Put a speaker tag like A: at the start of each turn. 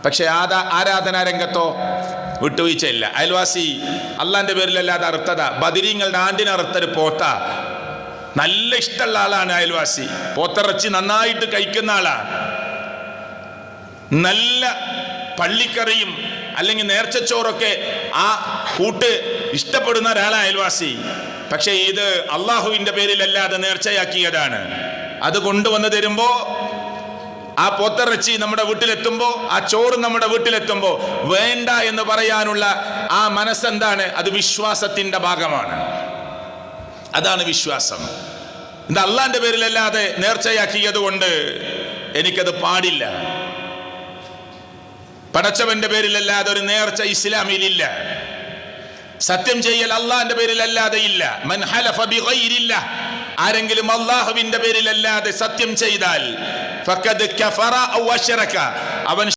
A: പക്ഷെ ആരാധനാ രംഗത്തോ വിട്ടുവീഴ്ചയില്ല. അയൽവാസി അള്ളാന്റെ പേരിലല്ലാതെ അറുത്തതാ, ബദരീങ്ങളുടെ ആണ്ടിന് അറുത്തൊരു പോത്ത. നല്ല ഇഷ്ടമുള്ള ആളാണ് അയൽവാസി, പോത്തിറച്ചി നന്നായിട്ട് കഴിക്കുന്ന ആളാണ്, നല്ല പള്ളിക്കറിയും അല്ലെങ്കിൽ നേർച്ചച്ചോറൊക്കെ ആ കൂട്ട് ഇഷ്ടപ്പെടുന്ന ഒരാളാണ് അയൽവാസി. പക്ഷെ ഇത് അള്ളാഹുവിന്റെ പേരിലല്ലാതെ നേർച്ചയാക്കിയതാണ്. അത് കൊണ്ടുവന്ന് തരുമ്പോ, ആ പോത്തിറച്ചി നമ്മുടെ വീട്ടിലെത്തുമ്പോ, ആ ചോറ് നമ്മുടെ വീട്ടിലെത്തുമ്പോ വേണ്ട എന്ന് പറയാനുള്ള ആ മനസ്സെന്താണ്? അത് വിശ്വാസത്തിന്റെ ഭാഗമാണ്. അതാണ് വിശ്വാസം. ഇത് അള്ളാന്റെ പേരിലല്ലാതെ നേർച്ചയാക്കിയത് കൊണ്ട് എനിക്കത് പാടില്ല. പടച്ചവന്റെ പേരിലല്ലാതെ ഒരു നേർച്ച ഇസ്ലാമിലില്ല. സത്യം ചെയ്യൽ അള്ളാന്റെ പേരിലല്ലാതെ ഇല്ല. മൻ ഹലഫ ബിഗൈരില്ലാ, ആരെങ്കിലും അള്ളാഹുവിന്റെ പേരിലല്ലാതെ സത്യം ചെയ്താൽ ഫഖദ് കഫറ ഔ അശ്റക, അവൻ